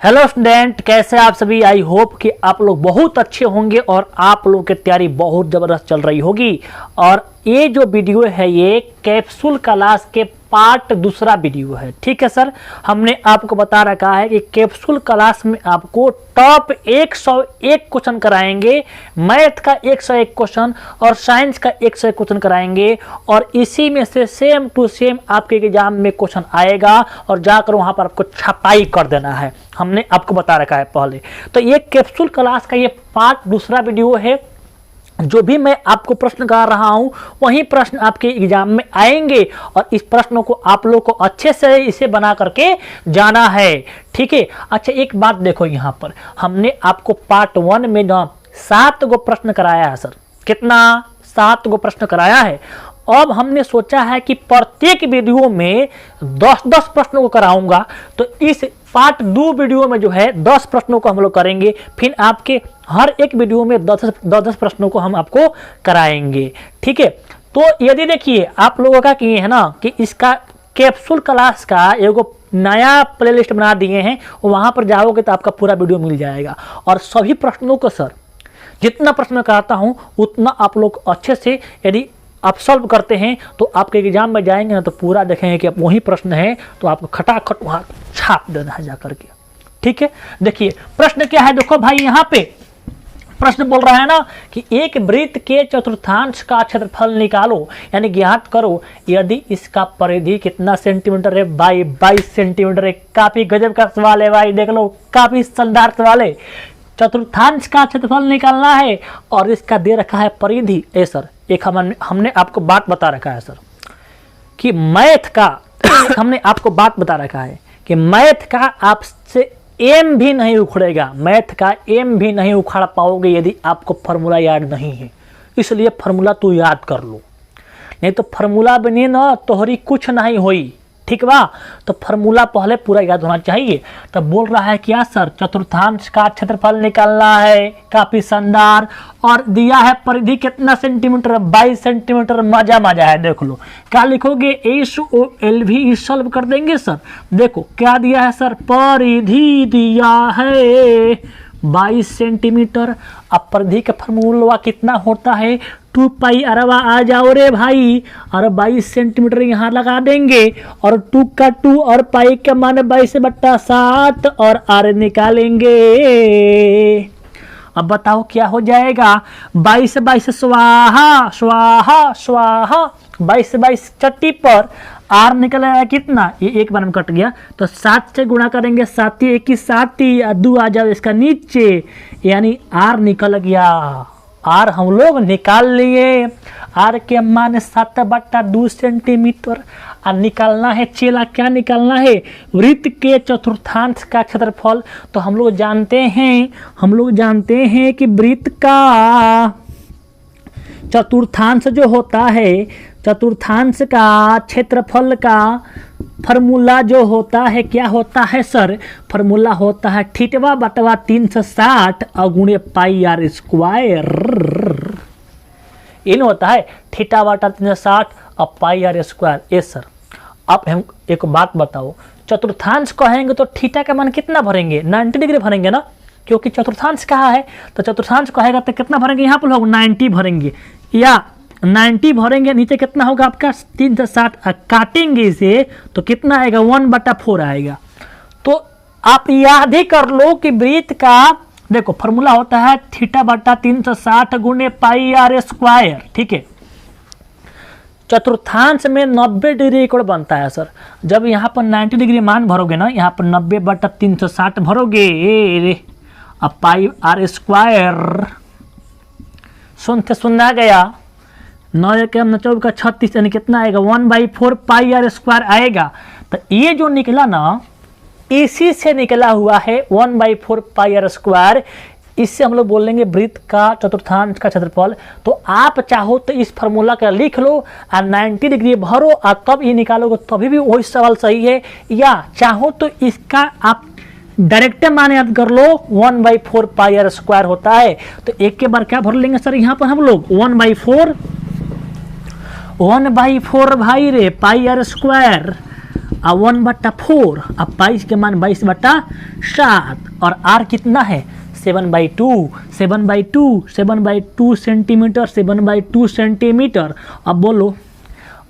Hello student, कैसे आप सभी। आई होप कि आप लोग बहुत अच्छे होंगे और आप लोगों की तैयारी बहुत ज़बरदस्त चल रही होगी। और ये जो वीडियो है ये कैप्सूल क्लास के पार्ट दूसरा वीडियो है। ठीक है सर, हमने आपको बता रखा है कि कैप्सूल क्लास में आपको टॉप 101 क्वेश्चन कराएंगे, मैथ का 101 क्वेश्चन और साइंस का 101 क्वेश्चन कराएंगे। और इसी में से सेम टू सेम आपके एग्जाम में क्वेश्चन आएगा और जाकर वहां पर आपको छपाई कर देना है। हमने आपको बता रखा है पहले। तो ये कैप्सूल क्लास का ये पार्ट दूसरा वीडियो है। जो भी मैं आपको प्रश्न करा रहा हूं वही प्रश्न आपके एग्जाम में आएंगे और इस प्रश्नों को आप लोग को अच्छे से इसे बना करके जाना है। ठीक है। अच्छा, एक बात देखो, यहाँ पर हमने आपको पार्ट 1 में ना 7 गो प्रश्न कराया है सर। कितना? 7 गो प्रश्न कराया है। अब हमने सोचा है कि प्रत्येक वीडियो में 10-10 प्रश्नों को कराऊंगा। तो इस पार्ट 2 वीडियो में जो है 10 प्रश्नों को हम लोग करेंगे, फिर आपके हर एक वीडियो में 10-10 प्रश्नों को हम आपको कराएंगे। ठीक है। तो यदि देखिए आप लोगों का कि है ना कि इसका कैप्सूल क्लास का एगो नया प्लेलिस्ट बना दिए हैं, वहां पर जाओगे तो आपका पूरा वीडियो मिल जाएगा। और सभी प्रश्नों को सर जितना प्रश्न मैं कराता हूं उतना आप लोग अच्छे से यदि आप सॉल्व करते हैं तो आपके एग्जाम में जाएंगे ना तो पूरा देखेंगे कि अब वही प्रश्न है तो आपको खटाखट वहां छाप देना है जाकर के। ठीक है। देखिए प्रश्न क्या है, देखो भाई यहाँ पे प्रश्न बोल रहा है ना कि एक वृत्त के चतुर्थांश का क्षेत्रफल निकालो, यानी ज्ञात करो यदि इसका परिधि कितना सेंटीमीटर है। 22 सेंटीमीटर है। काफी गजब का सवाल है भाई, देख लो, काफी शानदार सवाल है। चतुर्थांश का क्षेत्रफल निकालना है और इसका दे रखा है परिधि। ए सर, एक हमने आपको बात बता रखा है सर कि मैथ का हमने आपको बात बता रखा है कि मैथ का आपसे एम भी नहीं उखड़ेगा। मैथ का एम भी नहीं उखाड़ पाओगे यदि आपको फार्मूला याद नहीं है। इसलिए फार्मूला तू याद कर लो, नहीं तो फार्मूला बने ना तोहरी कुछ नहीं होई। ठीक बा। तो फार्मूला पहले पूरा याद होना चाहिए। तो बोल रहा है क्या सर, चतुर्थांश का क्षेत्रफल निकालना है। काफी शानदार। और दिया है परिधि कितना सेंटीमीटर, 22 सेंटीमीटर। मजा मजा है। देख लो क्या लिखोगे, SOLV सॉल्व कर देंगे सर। देखो क्या दिया है सर, परिधि दिया है 22 सेंटीमीटर। अब परिधि का फार्मूला कितना होता है, 2 पाई अरबा। आ जाओ रे भाई, और 22 सेंटीमीटर यहाँ लगा देंगे और 2 का 2 और पाई का मान 22/7 और आर निकालेंगे। अब बताओ क्या हो जाएगा, 22 स्वाहा स्वाहा स्वाहा। 22 चट्टी पर आर निकलेगा कितना, ये एक बार में कट गया तो 7 से गुणा करेंगे, 7 1 7 और 2 आ जाओ इसका नीचे, यानी आर निकल गया। आर हम लोग निकाल लिए। आर के मान 7/2 सेंटीमीटर। और निकालना है चेला, क्या निकालना है, वृत्त के चतुर्थांश का क्षेत्रफल। तो हम लोग जानते हैं कि वृत्त का चतुर्थांश जो होता है, चतुर्थांश का क्षेत्रफल का फॉर्मूला जो होता है क्या होता है सर, फॉर्मूला होता है थीटा बटा 360 अगुणे पाई आर स्क्वायर। इन होता है थीटा बटा 360 और पाई आर स्क्वायर। ए सर, अब हम एक बात बताओ, चतुर्थांश कहेंगे तो थीटा का मान कितना भरेंगे, 90 डिग्री भरेंगे ना, क्योंकि चतुर्थांश कहा है। तो चतुर्थांश कहेगा तो कितना भरेंगे, यहाँ पर लोग 90 भरेंगे, या 90 भरेंगे। नीचे कितना होगा आपका 360, काटेंगे इसे तो कितना आएगा, 1/4 आएगा। तो आप याद ही कर लो कि वृत्त का देखो फॉर्मूला होता है थीटा बटा 360 गुणे पाई आर स्क्वायर। ठीक है। चतुर्थांश में 90 डिग्री कोण बनता है सर। जब यहाँ पर 90 डिग्री मान भरोगे ना, यहाँ पर 90/360 भरोगे, अब पाई आर स्क्वायर सुनना गया, 9 के 9 का 36, यानी कितना आएगा, 1/4 पाई आर स्क्वायर आएगा। तो ये जो निकला ना इसी से निकला हुआ है 1/4 पाई आर स्क्वायर। इससे हम लोग बोलेंगे वृत्त का चतुर्थांश का क्षेत्रफल। तो आप चाहो तो इस फार्मूला का लिख लो और 90 डिग्री भरो और तब ये निकालोगे, तभी भी वही सवाल सही है। या चाहो तो इसका आप डायरेक्ट मान याद कर लो, 1/4 पाई आर स्क्वायर होता है। तो एक के बार क्या भर लेंगे सर, यहाँ पर हम लोग 1/4 भाई रे पाई आर स्क्वायर अब 1/4, अब 22 के मान 22/7 और r कितना है 7/2, 7/2 सेंटीमीटर, 7/2 सेंटीमीटर। अब बोलो,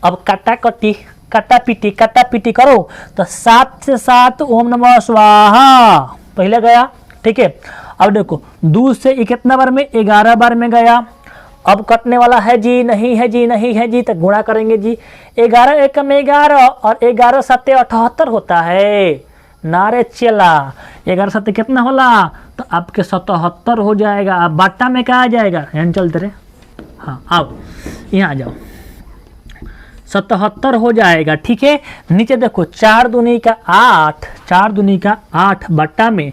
अब कटा पीटी करो तो 7 से 7 ओम नमः स्वाहा पहले गया, ठीक है। अब देखो 2 से कितना बार में 11 बार में गया। अब कटने वाला है जी, नहीं है जी, नहीं है जी, तो गुणा करेंगे जी। 11 एकम 11 और 11 7 78 होता है। नारे चला 11 7 कितना होला, तो आपके 77 हो जाएगा। अब बाटा में क्या आ जाएगा, यहाँ चलते रहे, हाँ आओ यहाँ आ जाओ, 77 हो जाएगा, ठीक है। नीचे देखो 4 दूनी का 8 बट्टा में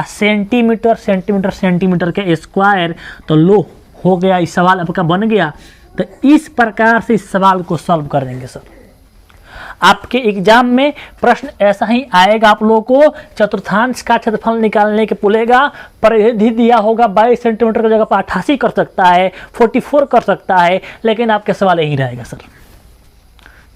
सेंटीमीटर के स्क्वायर, तो लो हो गया, इस सवाल आपका बन गया। तो इस प्रकार से इस सवाल को सॉल्व करेंगे सर। आपके एग्जाम में प्रश्न ऐसा ही आएगा, आप लोगों को चतुर्थांश का क्षेत्रफल निकालने के बोलेगा, परिधि दिया होगा 22 सेंटीमीटर की जगह पर 88 कर सकता है, 44 कर सकता है, लेकिन आपके सवाल यही रहेगा सर,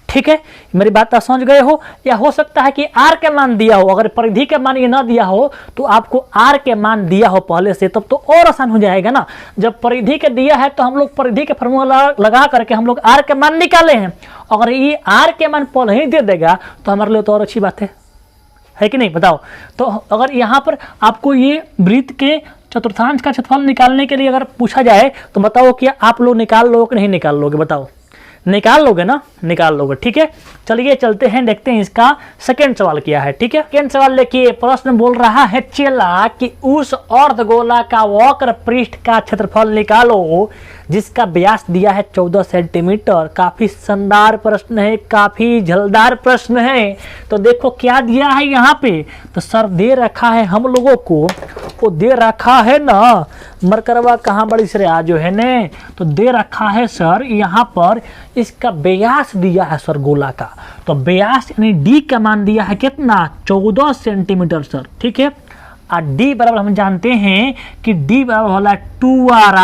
ठीक है। मेरी बात आप समझ गए हो। या हो सकता है कि आर के मान दिया हो, अगर परिधि के मान ये ना दिया हो तो आपको आर के मान दिया हो पहले से, तब तो और आसान हो जाएगा ना। जब परिधि के दिया है तो हम लोग परिधि के फॉर्मूला लगा करके हम लोग आर के मान निकाले हैं। अगर ये आर के मान पहले ही दे देगा तो हमारे लिए तो और अच्छी बात है कि नहीं, बताओ। तो अगर यहाँ पर आपको ये वृत्त के चतुर्थांश का क्षेत्रफल निकालने के लिए अगर पूछा जाए तो बताओ कि आप लोग निकाल लोगे कि नहीं निकाल लोगे, बताओ। निकाल लोगे ना, निकाल लोगे, ठीक है। चलिए चलते हैं, देखते हैं इसका सेकेंड सवाल क्या है, ठीक है। सेकेंड सवाल देखिए, प्रश्न बोल रहा है चला कि उस अर्धगोला का वक्र पृष्ठ का क्षेत्रफल निकालो जिसका व्यास दिया है 14 सेंटीमीटर। काफी शानदार प्रश्न है, काफी झलदार प्रश्न है। तो देखो क्या दिया है यहाँ पे, तो सर दे रखा है हम लोगों को, वो दे रखा है ना, मरकरवा कहाँ बड़ी सर आज जो है ने, तो दे रखा है सर यहाँ पर इसका व्यास दिया है सर गोला का। तो व्यास यानी डी का मान दिया है कितना 14 सेंटीमीटर सर, ठीक है। और डी बराबर हम जानते हैं कि डी बराबर होला 2r,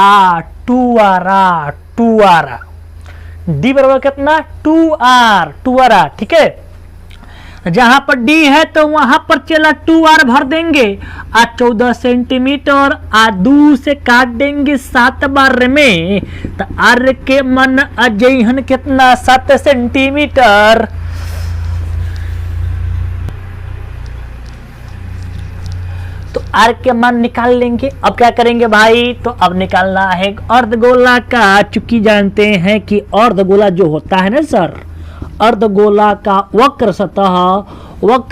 डी बराबर कितना 2r, ठीक है। जहां पर डी है तो वहां पर चला 2r भर देंगे, आ 14 सेंटीमीटर आ 2 से काट देंगे 7 बार में, तो r के मन अजहन कितना 7 सेंटीमीटर। तो r के मान निकाल लेंगे। अब क्या करेंगे भाई, तो अब निकालना है अर्धगोला का। चूंकि जानते हैं कि अर्धगोला जो होता है ना सर, अर्धगोला का वक्र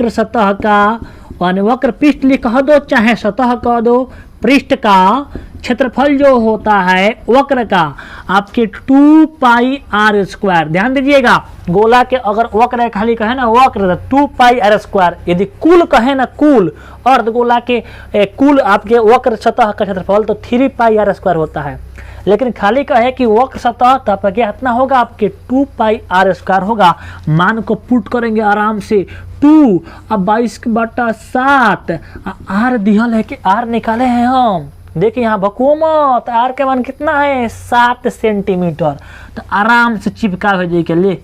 सतह का यानी वक्र पृष्ठ लिख दो चाहे सतह कह दो, पृष्ठ का क्षेत्रफल जो होता है वक्र का आपके 2πr²। ध्यान दीजिएगा, गोला के अगर वक्र खाली कहे ना वक्र 2πr², यदि कुल कहे ना कुल अर्धगोला के कुल आपके वक्र सतह का क्षेत्रफल तो 3πr² होता है। लेकिन खाली कहे कि वक्र सतह तब क्या इतना होगा आपके 2πr² होगा। मान को पुट करेंगे आराम से 2 अब 22/7 आर दिहल है कि आर निकाले हैं हम। देखिए यहाँ बकुओ मत, आर के मान कितना है 7 सेंटीमीटर। तो आराम से चिपका भेजे के लिए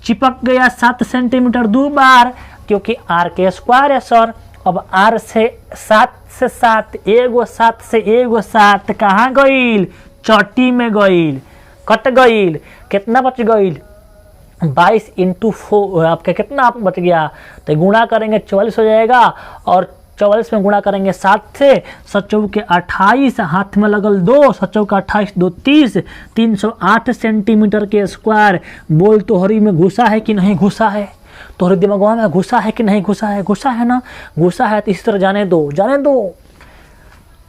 चिपक गया 7 सेंटीमीटर 2 बार, क्योंकि आर के स्क्वायर है सर। अब आर से 7 एगो 7 से एगो 7 कहाँ गईल, चौटी में गईल, कट गईल, कितना बच गईल 22 × 4 आपका कितना आप बच गया, तो गुणा करेंगे 44 हो जाएगा, और 44 में गुणा करेंगे 7 से, 7 के 28 हाथ में लगल 2, 7 का 28 2 30, 308 सेंटीमीटर के स्क्वायर। बोल तोहरी में घुसा है कि नहीं घुसा है, तोहरे दिमाग में घुसा है कि नहीं घुसा है, घुसा है ना, घुसा है तो इस तरह जाने दो।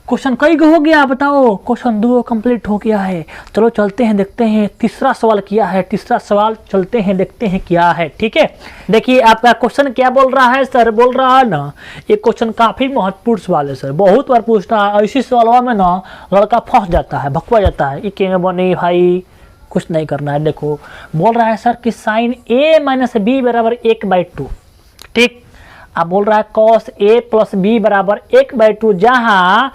क्वेश्चन कई हो गया बताओ, क्वेश्चन 2 कंप्लीट हो गया है। चलो चलते हैं देखते हैं तीसरा सवाल क्या है, तीसरा सवाल चलते हैं देखते हैं क्या है, ठीक है। देखिए आपका क्वेश्चन क्या बोल रहा है सर, बोल रहा है ना ये क्वेश्चन काफी महत्वपूर्ण सवाल है सर, बहुत बार पूछता है। ऐसी सवालों में ना लड़का फंस जाता है, भकवा जाता है, ये बने भाई कुछ नहीं करना है। देखो बोल रहा है सर कि साइन a - b बराबर 1/2, ठीक। अब बोल रहा है cos a + b बराबर 1/2, जहां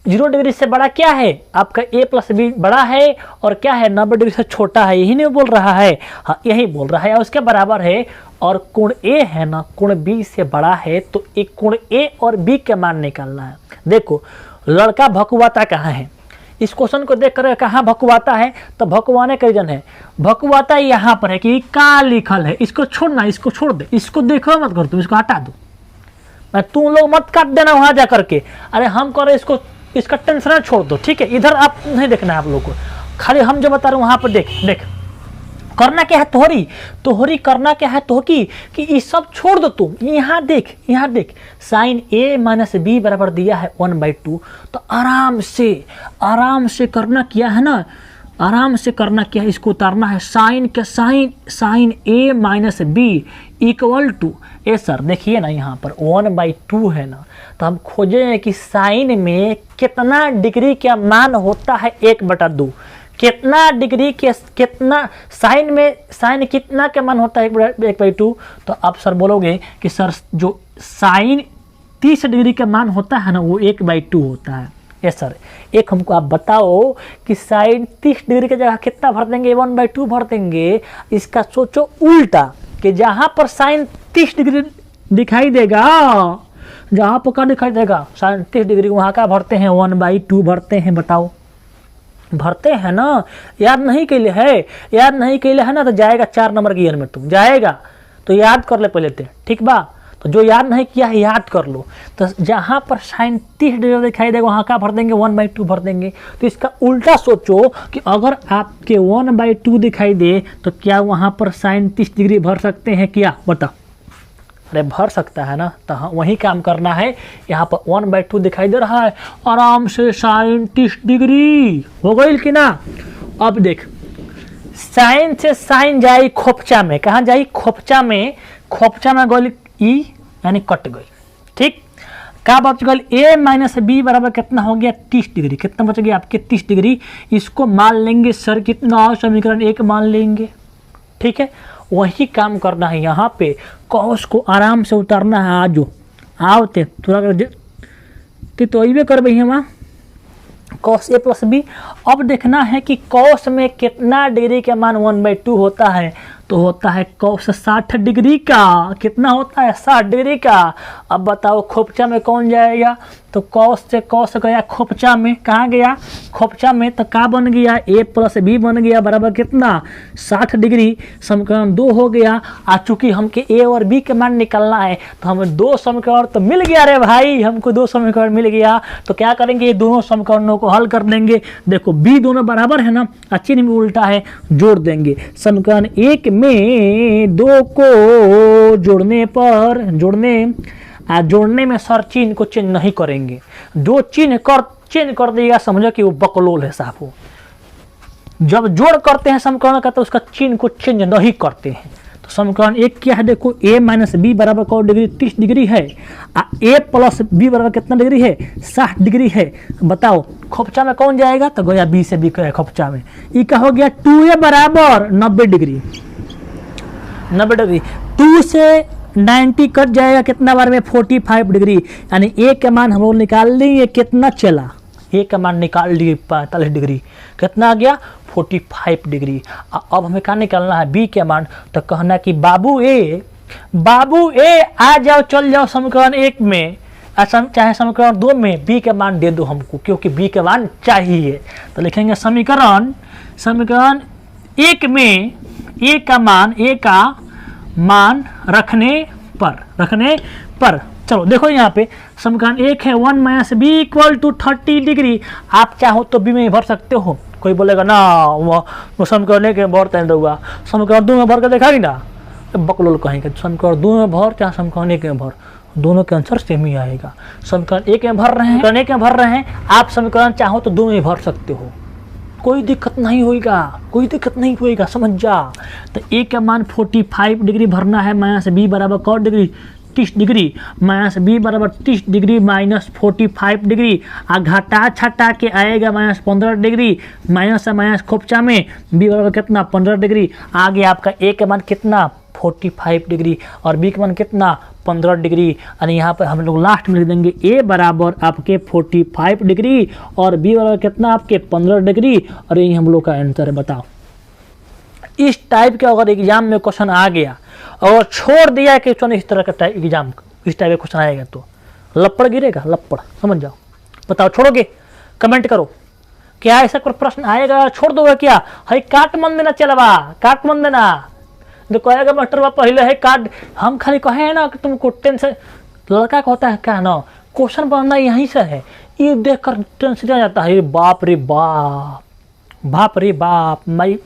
0 डिग्री से बड़ा क्या है आपका a प्लस बी बड़ा है और क्या है 90 डिग्री से छोटा है, यही नहीं बोल रहा है, हाँ यही बोल रहा है, उसके बराबर है। और कोण a है ना कोण b से बड़ा है, तो एक कोण a और b के मान निकालना है। देखो लड़का भकुआता कहाँ है, इस क्वेश्चन को देख कर कहाँ भकुआता है, तो भकुआने का रीजन है, भकुआता यहाँ पर है कि का लिखल है, इसको छोड़ना, इसको छोड़ दे, इसको देखो मत कर, तुम इसको हटा दो, मैं तुम लोग मत काट देना वहां जा करके, अरे हम कर इसको, इसका टेंशन छोड़ दो, ठीक है, इधर आप नहीं देखना है आप लोग को, खाली हम जो बता रहे हैं वहां पर देख करना क्या है, तोहरी करना क्या है तो कि ये सब छोड़ दो, तुम यहाँ देख साइन a माइनस बी बराबर दिया है 1/2, तो आराम से करना क्या है ना, आराम से करना क्या है, इसको उतारना है, sine a minus B equal to A. Sir देखिए ना यहाँ पर 1/2 है ना, तो हम खोजेंगे कि साइन में कितना डिग्री का मान होता है 1/2, कितना डिग्री के कितना साइन में साइन कितना का मान होता है 1/2, तो आप सर बोलोगे कि सर जो साइन 30 डिग्री का मान होता है ना वो 1/2 होता है। यस सर, एक हमको आप बताओ कि साइन 30 डिग्री की जगह कितना भर देंगे, 1/2 भर देंगे। इसका सोचो उल्टा कि जहाँ पर साइन 30 डिग्री दिखाई देगा, जहाँ पर क्या दिखाई देगा साइन 30 डिग्री, वहाँ का भरते हैं 1/2 भरते हैं, बताओ भरते हैं ना। याद नहीं के लिए है ना, तो जाएगा 4 नंबर गियर में, तुम जाएगा तो याद कर ले पहले, ठीक बा, तो जो याद नहीं किया है याद कर लो। तो जहाँ पर साइन 30 डिग्री दिखाई देगा वहाँ का भर देंगे 1/2 भर देंगे। तो इसका उल्टा सोचो कि अगर आपके 1/2 दिखाई दे तो क्या वहाँ पर साइन 30 डिग्री भर सकते हैं क्या, बताओ। अरे भर सकता है ना, तो हाँ वही काम करना है। यहाँ पर 1/2 दिखाई दे रहा है, आराम से साइन 30 डिग्री हो गई कि ना। अब देख साइन से साइन जाई खोपचा में, कहाँ जाई खोपचा में गई ई यानी कट गई, ठीक। क्या बच गई a माइनस बी बराबर कितना हो गया 30 डिग्री, कितना बच गया आपके 30 डिग्री। इसको मान लेंगे सर कितना, समीकरण 1 मान लेंगे, ठीक है। वही काम करना है यहाँ पे, कॉस को आराम से उतारना है। आज आओ ते थोड़ा तो ये कर भाई हम कॉस a प्लस बी। अब देखना है कि कॉस में कितना डिग्री का मान 1/2 होता है, तो होता है कॉस 60 डिग्री का, कितना होता है 60 डिग्री का। अब बताओ खोपचा में कौन जाएगा, तो कॉस से कॉस गया खोपचा में, कहाँ गया खोपचा में, तो क्या बन गया a प्लस बी बन गया बराबर कितना 60 डिग्री। समीकरण 2 हो गया। आज चूंकि हमके a और b के मान निकालना है तो हमें 2 समीकरण तो मिल गया रे भाई, हमको 2 समीकरण मिल गया। तो क्या करेंगे, ये दोनों समीकरणों को हल कर देंगे। देखो b दोनों बराबर है ना, चिन्ह में उल्टा है, जोड़ देंगे। समीकरण 1 में 2 को जोड़ने में सर चिन्ह को चेंज नहीं करेंगे। जो चिन्ह कर देगा समझो कि वो बकलोल है साहब। वो जब जोड़ करते हैं समीकरण का तो उसका चिन्ह को चेंज नहीं करते हैं। तो समीकरण 1 क्या है, देखो a माइनस बी बराबर कौन डिग्री 30 डिग्री है, a प्लस बी बराबर कितना डिग्री है 60 डिग्री है। बताओ खोपचा में कौन जाएगा, तो गया b से b का खोपचा में। ये क्या हो गया 2a बराबर 90 डिग्री, 2 से 90 कट जाएगा कितना बार में 45 डिग्री, यानी a का मान हम लोग निकाल लेंगे कितना चला, a का मान निकाल लिए 45 डिग्री, कितना आ गया 45 डिग्री। अब हमें क्या निकालना है b के मान, तो कहना कि बाबू ए आ जाओ, चल जाओ समीकरण 1 में, चाहे समीकरण 2 में b के मान दे दो हमको, क्योंकि b के मान चाहिए। तो लिखेंगे समीकरण 1 में a का मान रखने पर चलो देखो यहाँ पे समीकरण 1 है 1 minus B equal to 30 degree. आप चाहो तो बी में भर सकते हो। कोई बोलेगा ना वो समीकरण 1 में भरते नहीं दूंगा, समीकरण 2 में भर के देखा ना, बकलोल कहेंगे। समीकरण 2 में भर चाहे समीकरण 1 में भर, दोनों के आंसर सेम ही आएगा। समीकरण 1 में भर रहे हैं आप, समीकरण चाहो तो 2 में भर सकते हो, कोई दिक्कत नहीं होएगा, समझ जा। तो a का मान 45 डिग्री भरना है, माइनस बी बराबर कौन डिग्री 30 डिग्री, माइनस बी बराबर 30 डिग्री माइनस 45 डिग्री, घटा छटा के आएगा माइनस 15 डिग्री, माइनस से माइनस खोपचा में बी बराबर कितना 15 डिग्री। आगे आपका a का मान कितना 45 डिग्री और b का मान कितना 15 डिग्री, यानी यहाँ पर हम लोग लास्ट में लिख देंगे ए बराबर आपके 45 डिग्री और बी बराबर कितना आपके 15 डिग्री, और यही हम लोग का आंसर है। बताओ इस टाइप के अगर एग्जाम में क्वेश्चन आ गया और छोड़ दिया कि इस तरह का एग्जाम इस टाइप का क्वेश्चन आएगा तो लपड़ गिरेगा, लपड़, समझ जाओ। बताओ छोड़ोगे? कमेंट करो, क्या ऐसा कोई प्रश्न आएगा छोड़ दोगे क्या? है काट मन देना, चलवा काट मन देना, तो कहेगा मास्टर बा पहले है काट, हम खाली कहे हैं ना कि तुमको टेंशन, लड़का का होता है क्या ना, क्वेश्चन बनना यहीं से है, ये देख कर टेंशन आ जाता है, बाप रे बाप, बाप रे बाप, माई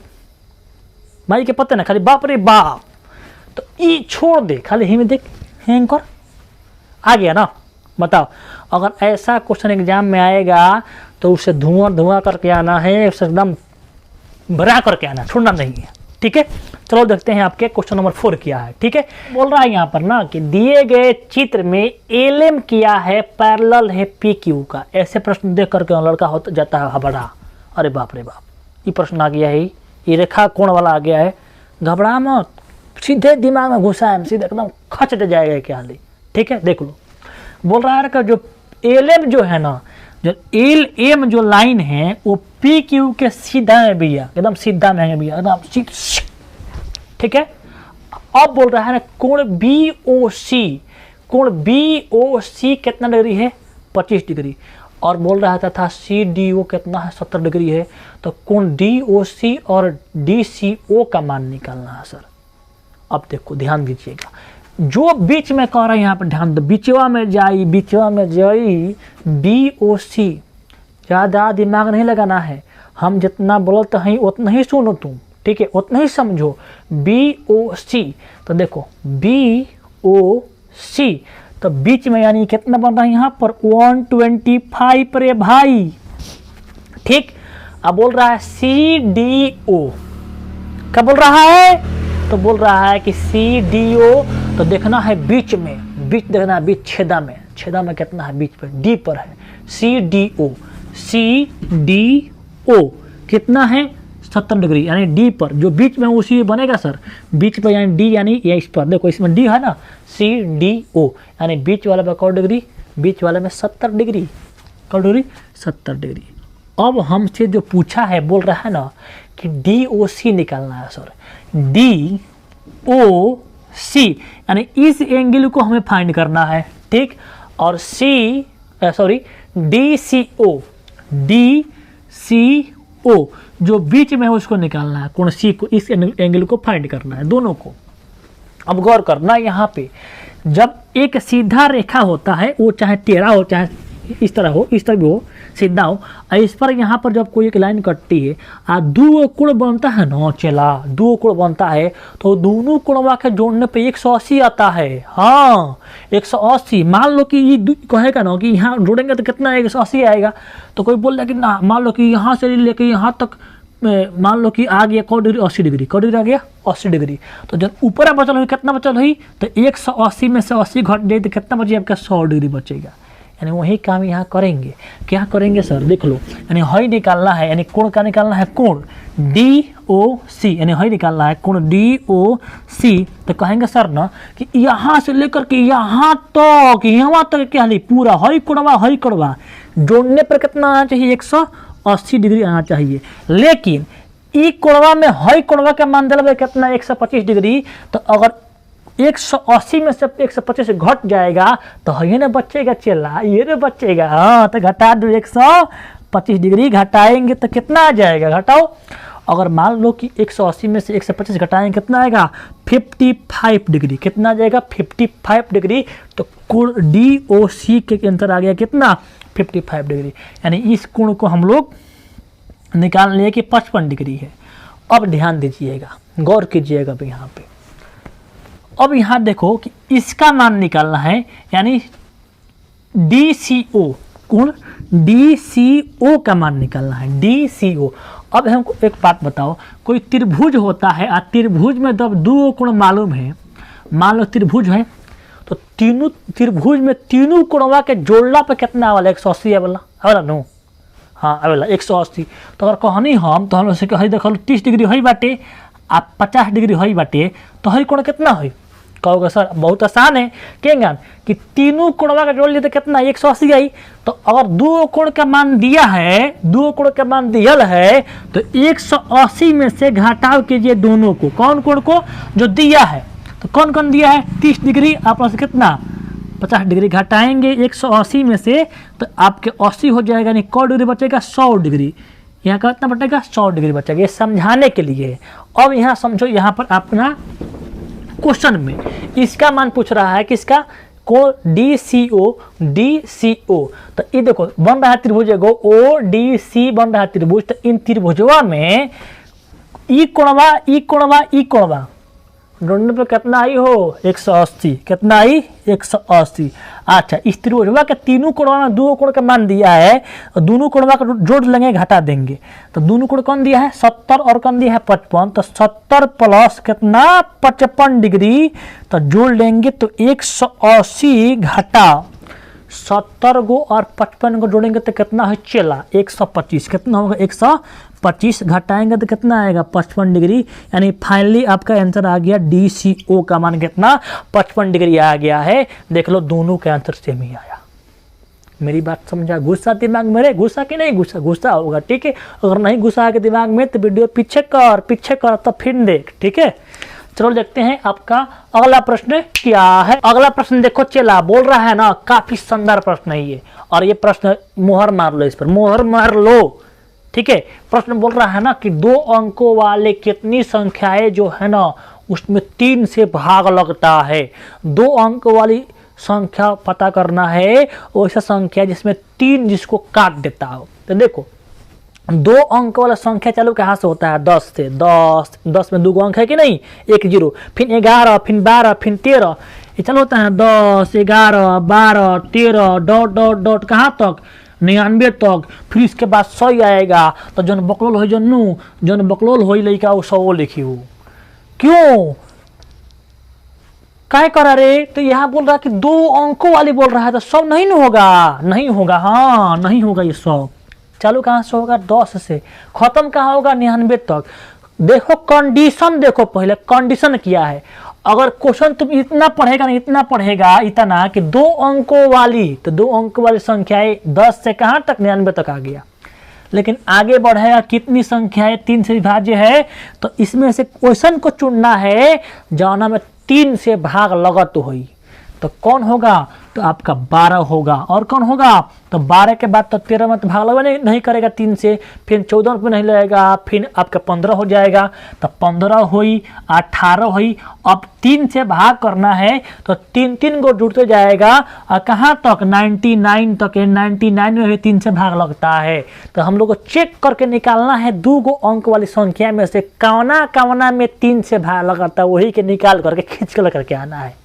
के पते ना, खाली बाप रे बाप, तो ये छोड़ दे, खाली ही में देख हैंग कर, आ गया ना। बताओ अगर ऐसा क्वेश्चन एग्जाम में आएगा तो उसे धुआं धुआं करके आना है, उसे एकदम भरा करके आना, छोड़ना नहीं है, ठीक है। चलो देखते हैं आपके क्वेश्चन नंबर 4 क्या है, ठीक है। बोल रहा है यहाँ पर ना कि दिए गए चित्र में एलएम किया है पैरेलल है पी क्यू का, ऐसे प्रश्न देख करके लड़का हो जाता है घबरा, अरे बाप रे बाप, ये प्रश्न आ गया है, ये रेखा कोण वाला आ गया है, घबरा मत, सीधे दिमाग में घुसा है, सीधे एकदम खच दे जाएगा क्या हाल, ठीक है। देख लो बोल रहा है कि जो एलएम जो है ना, जो एल एम जो लाइन है वो पी क्यू के सीधा में भी है, एकदम सीधा में है भैया, एकदम सीधा, ठीक है। अब बोल रहा है ना कोण बी ओ सी, कोण बी ओ सी कितना डिग्री है 25 डिग्री, और बोल रहा था सी डी ओ कितना है 70 डिग्री है, तो कोण डी ओ सी और डी सी ओ का मान निकालना है सर। अब देखो ध्यान दीजिएगा, जो बीच में कह रहा है यहाँ पर ध्यान दो, बीचवा में जाई बी ओ सी, ज़्यादा दिमाग नहीं लगाना है, हम जितना बोलते हैं उतना ही सुनो तुम, ठीक है, उतना ही समझो। बी ओ सी, तो देखो बी ओ सी, तो बीच में यानी कितना बन रहा है यहाँ पर 125 रे भाई, ठीक। अब बोल रहा है सी डी ओ, क्या बोल रहा है? तो बोल रहा है कि सी डी ओ, तो देखना है बीच में, बीच देखना है, बीच छेदा में कितना है, बीच पर डी पर है, सी डी ओ कितना है 70 डिग्री, यानी डी पर जो बीच में उसी बनेगा सर, बीच पर यानी डी, यानी ये इस पर देखो इसमें डी है ना, सी डी ओ, यानी बीच वाले में कौन डिग्री, बीच वाले में 70 डिग्री, कौन डिग्री 70 डिग्री। अब हमसे जो पूछा है बोल रहा है ना कि डी ओ सी निकालना है सर, डी ओ सी, यानी इस एंगल को हमें फाइंड करना है, ठीक। और डी सी ओ जो बीच में है उसको निकालना है, कोण सी को, इस एंगल को फाइंड करना है, दोनों को। अब गौर करना यहाँ पे, जब एक सीधा रेखा होता है वो चाहे टेढ़ा हो चाहे इस तरह हो, इस तरह भी हो, सीधा हो, इस पर यहाँ पर जब कोई एक लाइन कटती है और दो कोण बनता है ना, चला दो कोण बनता है, तो दोनों कोणवा के जोड़ने पे 180 आता है, हाँ 180। मान लो कि ये कहेगा ना कि यहाँ जोड़ेंगे तो कितना 180 आएगा, तो कोई बोल रहा कि ना, मान लो कि यहाँ से लेके यहाँ तक मान लो कि आ गया कौ डिग्री 80 डिग्री, कौ डिग्री आ गया 80 डिग्री, तो जब ऊपर बचल हुई कितना बचल हुई, तो 180 में से 80 घट जाए तो कितना बचे आपका 100 डिग्री बचेगा, यानी वही काम यहाँ करेंगे। क्या करेंगे सर, देख लो, यानी हई निकालना है, यानी कोण का निकालना है, कोण डी ओ सी, यानी हई निकालना है कोण डी ओ सी, तो कहेंगे सर ना कि यहाँ से लेकर के यहाँ तक क्या हाली पूरा हई कोणवा जोड़ने पर कितना आना चाहिए 180 डिग्री आना चाहिए, लेकिन ई कोणवा में हई कोणवा का मान दिला कितना 125 डिग्री, तो अगर 180 में से 125 घट जाएगा तो ये ना बचेगा, चला ये ना बचेगा, हाँ तो घटा दो 125 डिग्री घटाएंगे तो कितना आ जाएगा, घटाओ। अगर मान लो कि 180 में से 125 घटाएंगे कितना आएगा 55 डिग्री, कितना आ जाएगा 55 डिग्री, तो कोण डी ओ सी के अंतर आ गया कितना 55 डिग्री, यानी इस कोण को हम लोग निकाल लिए कि 55 डिग्री है। अब ध्यान दीजिएगा, गौर कीजिएगा अब यहाँ पे, अब यहाँ देखो कि इसका मान निकालना है, यानी डी सी ओ, कोण डी सी ओ का मान निकालना है, डी सी ओ। अब हमको एक बात बताओ, कोई त्रिभुज होता है और त्रिभुज में जब दो कोण मालूम है, मान लो त्रिभुज है, तो तीनों त्रिभुज में तीनों कोणवा के जोड़ला पे कितना आवेला 180 आवेला नो, हाँ आवेला 180। तो अगर कहनी हम तो हम से हई देखल 30 डिग्री हई बाटे आ 50 डिग्री हई बाटे, तो हई कोण कितना हई कहोगे सर बहुत आसान है क्या कि तीनों कोणवा का जोड़ लिए तो कितना 180 आई। तो अगर दो कोण का मान दिया है, दो कोण का मान दियल है तो 180 में से घटाव कीजिए दोनों को, कौन कोण को जो दिया है। तो कौन कौन दिया है 30 डिग्री, आप से कितना 50 डिग्री घटाएंगे 180 में से तो आपके 80 हो जाएगा, यानी कौ डिग्री बचेगा 100 डिग्री। यहाँ का कितना बचेगा 100 डिग्री बचेगा। ये समझाने के लिए। अब यहाँ समझो, यहाँ पर अपना क्वेश्चन में इसका मान पूछ रहा है, किसका को DCO DCO। तो ये देखो बन रहा है त्रिभुज एगो ODC बन रहा है त्रिभुज। तो इन त्रिभुजवा में ई कोणवा ढूंढने पर कितना आई हो 180, कितना आई 180। अच्छा इस त्रिभुजवा के तीनों कोणवा में दो कोण का मान दिया है, दोनों कोणवा का जोड़ लेंगे घटा देंगे। तो दोनों कोण कौन दिया है 70 और कौन दिया है 55। तो 70 प्लस कितना 55 डिग्री, तो जोड़ लेंगे तो 180 घटा 70 गो और 55 को जोड़ेंगे तो कितना है चला 125। कितना होगा 125 घटाएंगे तो कितना आएगा 55 डिग्री। यानी फाइनली आपका आंसर आ गया DCO का मान कितना 55 डिग्री आ गया है। देख लो दोनों का आंसर सेम ही आया। मेरी बात समझा? गुस्सा दिमाग मेरे, गुस्सा कि नहीं गुस्सा? गुस्सा होगा ठीक है। अगर नहीं गुस्सा आगे दिमाग में तो वीडियो पीछे कर तब फिर देख, ठीक है। चलो देखते हैं आपका अगला प्रश्न क्या है। अगला प्रश्न देखो चला बोल रहा है ना, काफी शानदार प्रश्न है ये, और ये प्रश्न मोहर मार लो, इस पर मोहर मार लो, ठीक है। प्रश्न बोल रहा है ना कि 2 अंकों वाले कितनी संख्याएं जो है ना उसमें 3 से भाग लगता है। 2 अंक वाली संख्या पता करना है, वैसा संख्या जिसमें 3 जिसको काट देता हो। तो देखो 2 अंक वाला संख्या चालू कहाँ से होता है 10 से। 10 में 2 अंक है कि नहीं, 1 0, फिर 11, फिर 12, फिर 13, ये चालू होता है 10 11 12 13 डॉट डॉट डॉट कहाँ तक 99 तक। फिर इसके बाद 100 आएगा। तो जौन बकलोल हो जौन बकलोल हो लड़का वो 100 लिखी हो, क्यों क्या करा रे। तो यहाँ बोल रहा है कि 2 अंकों वाली बोल रहा है तो 100 नहीं होगा, नहीं होगा, हाँ नहीं होगा ये 100। चालू कहाँ से होगा 10 से, खत्म कहाँ होगा 99 तक। देखो कंडीशन, देखो पहले कंडीशन क्या है। अगर क्वेश्चन तुम इतना पढ़ेगा ना, इतना पढ़ेगा इतना कि 2 अंकों वाली, तो 2 अंक वाली संख्याएं 10 से कहाँ तक 99 तक आ गया। लेकिन आगे बढ़ेगा कितनी संख्याएं 3 से विभाज्य है, तो इसमें से क्वेश्चन को चुनना है जौना में 3 से भाग लगत हुई। तो कौन होगा, तो आपका 12 होगा। और कौन होगा, तो 12 के बाद तो 13 में तो भाग लगा नहीं करेगा 3 से, फिर 14 में नहीं लगेगा, फिर आपका 15 हो जाएगा। तो 15 हुई, 18 हुई। अब 3 से भाग करना है तो 3 को जुड़ते जाएगा और कहाँ तक 99 तक। 99 में भी 3 से भाग लगता है। तो हम लोग को चेक करके निकालना है 2 अंक वाली संख्या में से कौना में 3 से भाग लगता है, वही के निकाल करके खींच कर करके आना है।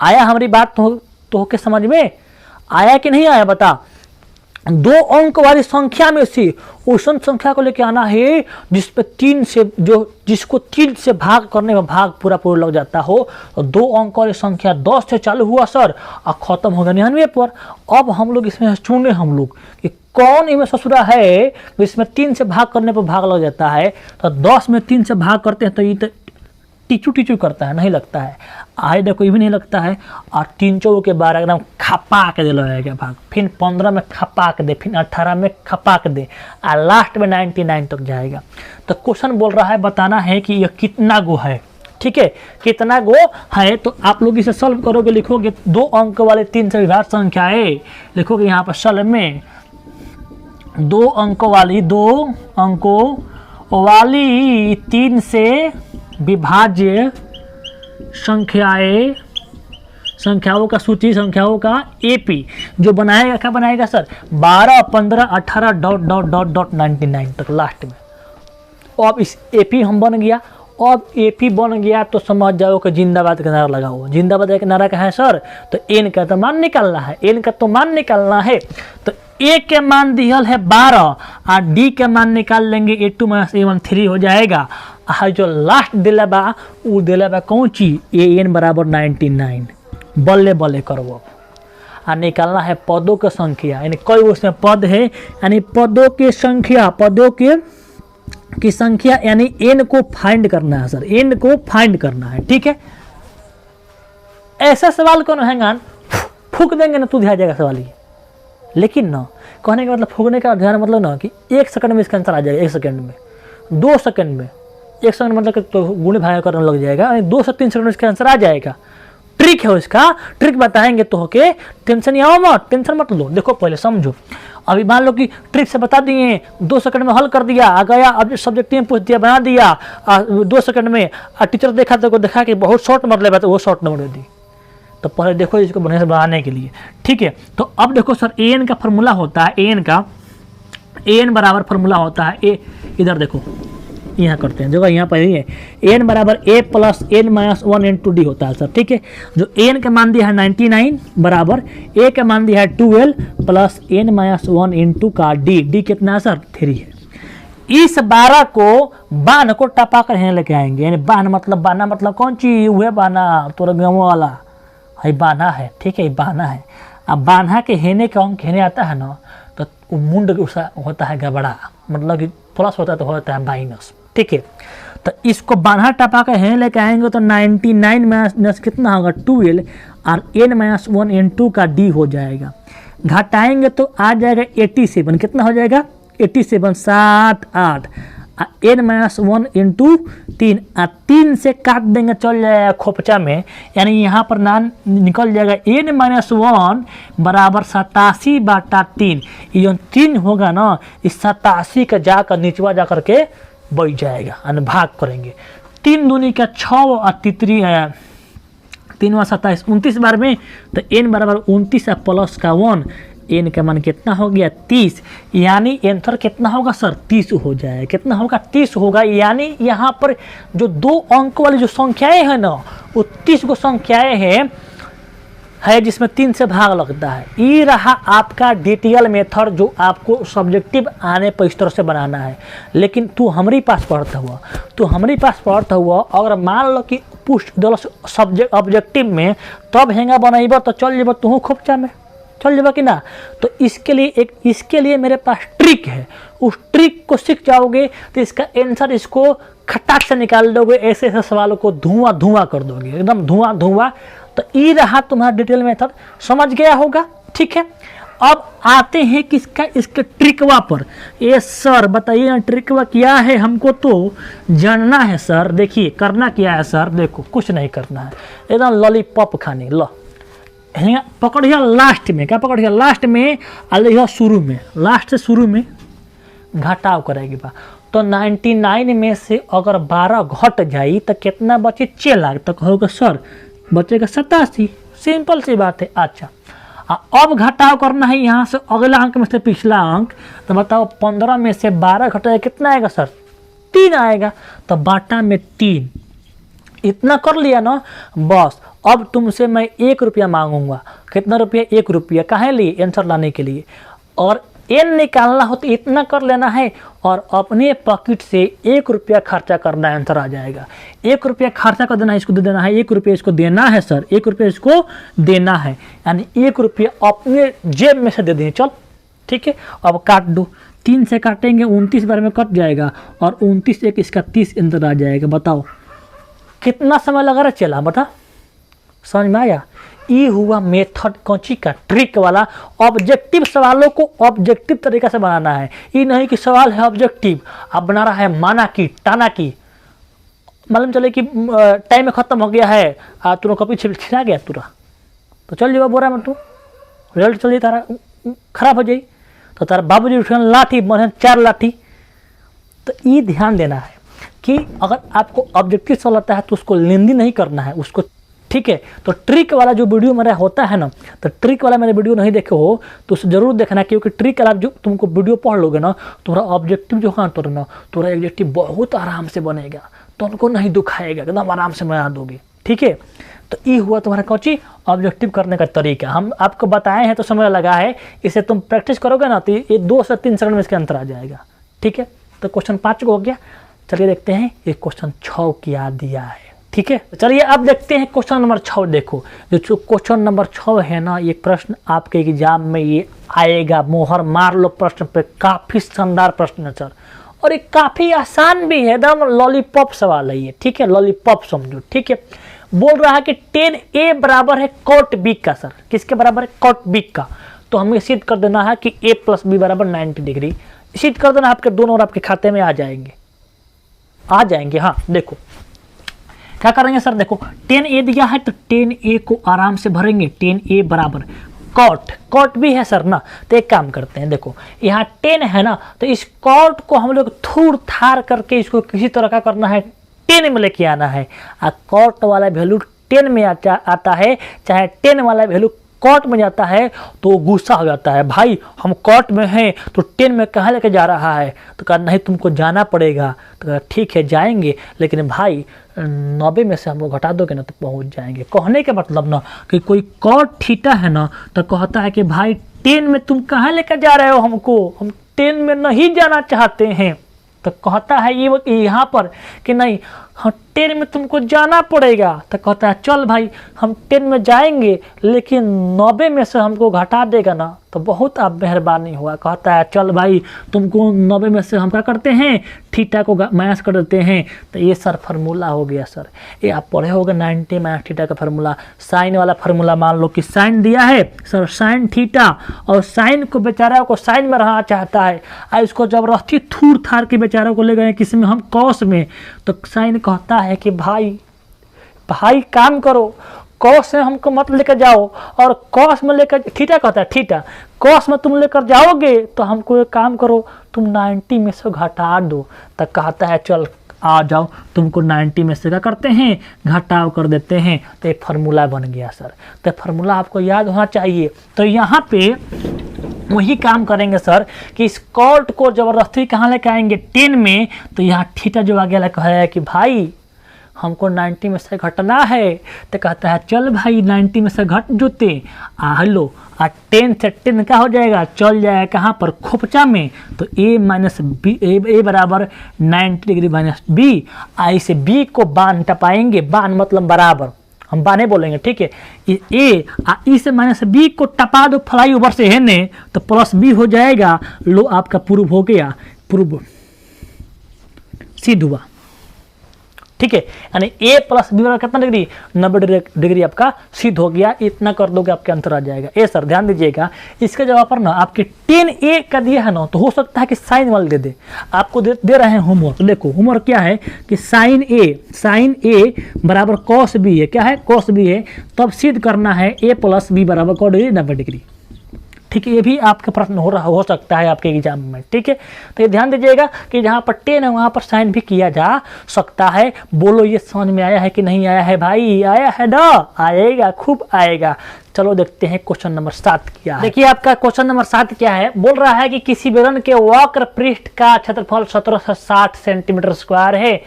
आया हमारी बात तो के समझ में आया कि नहीं आया बता। 2 अंक वाली संख्या में से उस संख्या को लेके आना है जिसपे 3 से जिसको 3 से भाग करने में भाग पूरा लग जाता हो। तो 2 अंक वाली संख्या 10 से चालू हुआ सर और खत्म हो गया 99 पर। अब हम लोग इसमें चुने हम लोग कि कौन इनमें ससुरा है जिसमें 3 से भाग करने पर भाग लग जाता है। तो 10 में 3 से भाग करते हैं तो ये तो टीचू करता है, नहीं लगता है। आए देखो ये भी नहीं लगता है। और 3 चौके के 12 एकदम खपा के दे लगेगा भाग, फिर 15 में खपा के दे, फिर 18 में खपा के दे, और लास्ट में 99 तक जाएगा। तो क्वेश्चन बोल रहा है बताना है कि यह कितना गो है, ठीक है, कितना गो है। तो आप लोग इसे सॉल्व करोगे, लिखोगे 2 अंक वाले 3 से विभाज्य संख्याएं, लिखोगे यहाँ पर सॉल्व में 2 अंकों वाली 3 से विभाज्य संख्याओं का सूची, संख्याओं का एपी जो बनाएगा, क्या बनाएगा sir 12 15 18 dot dot dot dot 99 तक लास्ट में। अब इस एपी हम बन गया। अब एपी बन गया तो समझ जाओ कि जिंदाबाद का नारा लगा हुआ। जिंदाबाद का नारा कहाँ है सर, तो एन का तो मान निकालना है, एन का तो मान निकालना है। तो ए के मान दिहल है 12 और डी के मान निकाल लेंगे A2 - A1 3 हो जाएगा। जो लास्ट दिला बा वो दिला बा कौन चीज AN बराबर 99। बल्ले बल्ले करबो आ निकालना है पदों की संख्या, यानी कोई उसमें पद है, यानी पदों की संख्या, पदों के की संख्या यानी n को फाइंड करना है सर, n को फाइंड करना है, ठीक है। ऐसा सवाल कौन हैंगान फूक देंगे ना तो ध्यान जाएगा सवाल ये, लेकिन ना कहने का मतलब फूकने का ध्यान मतलब ना कि 1 सेकंड में इसका आंसर आ जाएगा, 1 सेकंड में, 2 सेकंड में, 1 सेकंड मतलब कि तो गुणे भाग करने लग जाएगा, 2 से 3 सेकंड में इसका आंसर आ जाएगा। ट्रिक है उसका, ट्रिक बताएंगे तो होके टेंशन आओ मत, टेंशन मत लो। देखो पहले समझो, अभी मान लो कि ट्रिक से बता दिए, 2 सेकंड में हल कर दिया, आ गया, अब सब्जेक्ट में पूछ दिया, बना दिया 2 सेकंड में, टीचर देखा तो देखा कि बहुत शॉर्ट मतलब है तो वो शॉर्ट नंबर दे दी। तो पहले देखो इसको बढ़िया से बनाने के लिए, ठीक है। तो अब देखो सर an का फॉर्मूला होता है, an बराबर फॉर्मूला होता है ए, इधर देखो यहाँ करते हैं, जगह यहाँ पर ही है, n बराबर a plus n minus 1 into D होता है सर, ठीक है। जो n का मान दिया है 99 बराबर a का मान दिया है 12 प्लस n माइनस 1 इंटू का डी कितना है सर 3 है। इस 12 को बान को टपा कर यहाँ लेके आएंगे, यानी बाना मतलब कौन चीज, वह बाना तोरा गाँव वाला है, बाना है, ठीक है, बाना है। अब बाना के हेने का अंक हेने आता है ना तो मुंड होता है गबड़ा, मतलब कि प्लस होता है तो होता है माइनस, ठीक है। तो इसको बाना टपा के हेने लेके आएंगे तो 99 माइनस कितना होगा 12 और n माइनस 1 इंटू का डी हो जाएगा, घटाएंगे तो आ जाएगा 87, कितना हो जाएगा 87 7 8 n माइनस 1 इंटू 3 से काट देंगे चल जाएगा खोपचा में, यानी यहाँ पर नाम निकल जाएगा n माइनस 1 बराबर 87/3। ये जो 3 होगा ना इस 87 का जाकर नीचवा जा करके बैठ जाएगा, यानी भाग करेंगे 3 दूनी का 6 और 3 व 27 29 बार में, तो n बराबर 29 प्लस का 1, n का मान कितना हो गया 30, यानी आंसर कितना होगा सर 30 हो जाएगा, कितना होगा 30 होगा। यानी यहाँ पर जो 2 अंक वाली जो संख्याएं हैं ना वो 30 को संख्याएं है जिसमें 3 से भाग लगता है। ये रहा आपका डिटेल मेथड जो आपको सब्जेक्टिव आने पर इस तरह से बनाना है। लेकिन तू हमारे पास पढ़ता हुआ अगर मान लो कि पुष्ट दल सब्जेक्ट ऑब्जेक्टिव में तब हेंगा बनाइब तो चल जेब तू खोपचा में चल जाएगा कि ना। तो इसके लिए मेरे पास ट्रिक है, उस ट्रिक को सीख जाओगे तो इसका आंसर इसको खटाक से निकाल दोगे, ऐसे सवालों को धुआं कर दोगे, एकदम धुआं। तो ये रहा तुम्हारा डिटेल मेथड, समझ गया होगा, ठीक है। अब आते हैं इसके ट्रिकवा पर। ये सर बताइए ना ट्रिकवा क्या है, हमको तो जानना है सर। देखिए करना क्या है सर, देखो कुछ नहीं करना है, एकदम लॉलीपॉप खाने लो पकड़िया लास्ट में, क्या पकड़िया लास्ट में शुरू में, लास्ट से शुरू में घटाव करेगी बा। तो 99 में से अगर 12 घट जाई तो कितना बचे 6 लाख, तो कहोगे सर बचेगा 87, सिंपल सी बात है। अच्छा अब घटाव करना है यहाँ से अगला अंक में से पिछला अंक, तो बताओ 15 में से 12 घटाएगा कितना आएगा सर 3 आएगा, तो बाटा में 3 इतना कर लिया ना बस। अब तुमसे मैं 1 रुपया मांगूंगा, कितना रुपया 1 रुपया, काहे लिए आंसर लाने के लिए, और n निकालना हो तो इतना कर लेना है और अपने पॉकेट से 1 रुपया खर्चा करना है, आंसर आ जाएगा। 1 रुपया खर्चा कर देना है, इसको दे देना है, 1 रुपया इसको देना है सर, 1 रुपया इसको देना है, यानी 1 रुपया अपने जेब में से दे दें, चल ठीक है। अब काट दो, 3 से काटेंगे 29 बार में कट जाएगा और 29 एक इसका 30 आंसर आ जाएगा। बताओ कितना समय लगा रहा चला, बता समझ में आया। ये हुआ मेथड कौची का, ट्रिक वाला। ऑब्जेक्टिव सवालों को ऑब्जेक्टिव तरीका से बनाना है, ये नहीं कि सवाल है ऑब्जेक्टिव अब बना रहा है माना की टाना की, मालूम चले कि टाइम खत्म हो गया है तुरा कॉपी छिड़ा गया तुरा, तो चल जाओ बोरा में तू रिजल्ट चल जाए तारा खराब हो जाए, तो तारा बाबूजी उठन लाठी बने 4 लाठी। तो ये ध्यान देना है कि अगर आपको ऑब्जेक्टिव सवाल आता है तो उसको लेंदी नहीं करना है उसको, ठीक है। तो ट्रिक वाला जो वीडियो मेरा होता है ना, तो ट्रिक वाला मेरे वीडियो नहीं देखे हो तो उसे जरूर देखना, क्योंकि ट्रिक वाला जो तुमको वीडियो पढ़ लोगे ना तुम्हारा ऑब्जेक्टिव जो है तो ना तुम्हारा ऑब्जेक्टिव बहुत आराम से बनेगा, तो उनको नहीं दुखाएगा, एकदम आराम से बना दोगे, ठीक है। तो ये हुआ तुम्हारा कौची ऑब्जेक्टिव करने का तरीका, हम आपको बताए हैं तो समय लगा है, इसे तुम प्रैक्टिस करोगे ना तो ये 2 से 3 सेकंड में इसके अंतर आ जाएगा, ठीक है। तो क्वेश्चन 5 को हो गया, चलिए देखते हैं ये क्वेश्चन 6 क्या दिया है, ठीक है। चलिए अब देखते हैं क्वेश्चन नंबर 6। देखो जो क्वेश्चन नंबर 6 है ना, ये प्रश्न आपके एग्जाम में ये आएगा, मोहर मार लो प्रश्न पे, काफी शानदार प्रश्न है सर, और ये काफ़ी आसान भी है, एकदम लॉलीपॉप सवाल है ये, ठीक है, लॉलीपॉप समझो, ठीक है। बोल रहा है कि tan A बराबर है cot B का सर, किसके बराबर है, cot B का। तो हमें सिद्ध कर देना है कि A प्लस B बराबर 90 डिग्री, सिद्ध कर देना, आपके दोनों और आपके खाते में आ जाएंगे, आ जाएंगे। हाँ देखो क्या करेंगे सर, देखो tan A दिया है तो tan A को आराम से भरेंगे, tan A बराबर कॉट भी है सर ना, तो एक काम करते हैं, देखो यहाँ 10 है ना, तो इस कॉट को हम लोग थूर थार करके इसको किसी तरह का करना है, 10 में लेके आना है। कॉट वाला वैल्यू 10 में आता है, चाहे 10 वाला वैल्यू कॉट में जाता है तो गुस्सा हो जाता है, भाई हम कॉट में हैं तो 10 में कहाँ लेके जा रहा है। तो कहा नहीं तुमको जाना पड़ेगा। तो कहा ठीक है जाएंगे, लेकिन भाई 90 में से हमको घटा दोगे ना तो पहुंच जाएंगे। कहने के मतलब ना कि कोई कॉट थीटा है ना, तो कहता है कि भाई 10 में तुम कहाँ लेकर जा रहे हो हमको, हम 10 में नहीं जाना चाहते हैं। तो कहता है ये यहाँ पर कि नहीं हाँ 10 में तुमको जाना पड़ेगा। तो कहता है चल भाई हम 10 में जाएंगे, लेकिन 90 में से हमको घटा देगा ना तो बहुत आप मेहरबानी हुआ। कहता है चल भाई तुमको 90 में से हम क्या करते हैं, थीटा को माइनस कर देते हैं। तो ये सर फार्मूला हो गया सर, ये आप पढ़े होगे 90 माइनस थीटा का फार्मूला। साइन वाला फार्मूला, मान लो कि साइन दिया है सर, साइन थीटा, और साइन को बेचारा को साइन में रहना चाहता है, और इसको जबरदस्ती थूर थार के बेचारा को ले गए किस में, हम कॉस में। तो साइन कहता है कि भाई काम करो, कॉस में हमको मत लेकर जाओ, और कॉस में लेकर, थीटा कहता है थीटा, कॉस में तुम लेकर जाओगे तो हमको एक काम करो तुम 90 में से घटा दो। तो कहता है चल आ जाओ, तुमको 90 में से क्या करते हैं, घटाव कर देते हैं। तो एक फार्मूला बन गया सर। तो फार्मूला आपको याद होना चाहिए। तो यहाँ पे वही काम करेंगे सर कि इस कॉट को जबरदस्ती कहाँ लेकर आएंगे, 10 में। तो यहाँ थीटा जो आगे वाला कहा कि भाई हमको 90 में से घटना है। तो कहता है चल भाई 90 में से घट जोते, हेलो 10 से 10 क्या हो जाएगा, चल जाएगा कहाँ पर, खोपचा में। तो a माइनस बी, ए बराबर 90 डिग्री माइनस बी। आई से b को बान टपाएंगे, बान मतलब बराबर, हम बाने बोलेंगे, ठीक है। ए ई से माइनस बी को टपा दो फ्लाई ओवर से है ने, तो प्लस बी हो जाएगा। लो आपका प्रूव हो गया, प्रूव सिद्ध हुआ, ठीक है। यानी a प्लस बी बराबर कितना डिग्री, 90 डिग्री आपका सिद्ध हो गया। इतना कर दोगे आपके आंसर आ जाएगा। ए सर ध्यान दीजिएगा, इसके जवाब पर ना आपके 10a का दिया है ना, तो हो सकता है कि साइन वाले दे दे, आपको दे रहे हैं होमवर्क। देखो होमवर्क क्या है कि साइन ए बराबर कॉस बी है, क्या है, कॉस बी है, तब सिद्ध करना है a प्लस बी बराबर कौन डिग्री, 90 डिग्री, ठीक है। ये भी आपके प्रश्न हो सकता है आपके एग्जाम में, ठीक है। तो ये ध्यान दीजिएगा कि जहाँ पर 10 है वहाँ पर साइन भी किया जा सकता है। बोलो ये समझ में आया है कि नहीं आया है भाई, आया है ना, आएगा, खूब आएगा। चलो देखते हैं क्वेश्चन नंबर 7 क्या है। देखिए आपका क्वेश्चन नंबर 7 क्या है, बोल रहा है कि किसी बेलन के वक्र पृष्ठ का क्षेत्रफल 1760 सेंटीमीटर स्क्वायर है,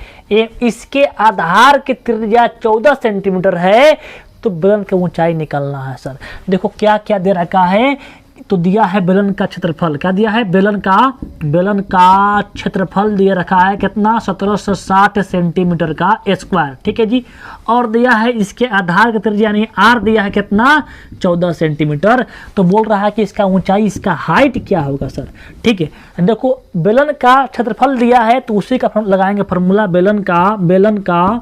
इसके आधार की त्रिज्या 14 सेंटीमीटर है, तो बेलन की ऊंचाई निकालना है सर। देखो क्या क्या दे रखा है, तो दिया है बेलन का क्षेत्रफल, क्या दिया है, बेलन का क्षेत्रफल दिया रखा है कितना, 1760 सेंटीमीटर का स्क्वायर, ठीक है जी। और दिया है इसके आधार का त्रिज्या यानी आर दिया है कितना, 14 सेंटीमीटर। तो बोल रहा है कि इसका ऊंचाई, इसका हाइट क्या होगा सर, ठीक है। देखो बेलन का क्षेत्रफल दिया है तो उसी का लगाएंगे फार्मूला, बेलन का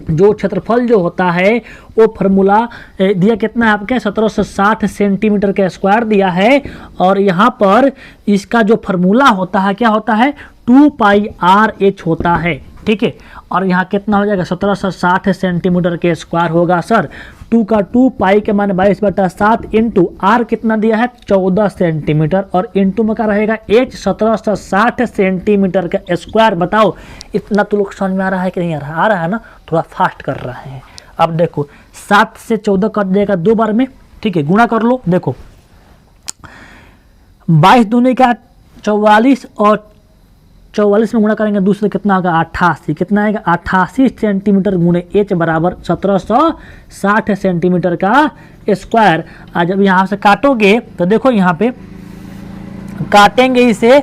जो क्षेत्रफल जो होता है वो फार्मूला दिया कितना है आपके, 1760 सेंटीमीटर का स्क्वायर दिया है। और यहाँ पर इसका जो फार्मूला होता है क्या होता है, 2πr/h होता है, ठीक है। और यहाँ कितना हो जाएगा, 1760 सेंटीमीटर के स्क्वायर होगा सर। 2 का 2 पाई के मान 22/7 इंटू आर कितना दिया है, 14 सेंटीमीटर, और इंटू में क्या रहेगा h, 1760 सेंटीमीटर का स्क्वायर। बताओ इतना तो लोग समझ में आ रहा है कि नहीं आ रहा है ना, थोड़ा फास्ट कर रहे हैं। अब देखो 7 से 14 कट जाएगा 2 बार में, ठीक है, गुणा कर लो। देखो 22 दूनी का 44, और 44 में गुणा करेंगे दूसरे कितना होगा, 88, कितना आएगा, 88 सेंटीमीटर गुणे h बराबर 1760 सेंटीमीटर का स्क्वायर। आज जब यहाँ से काटोगे तो देखो यहाँ पे काटेंगे इसे,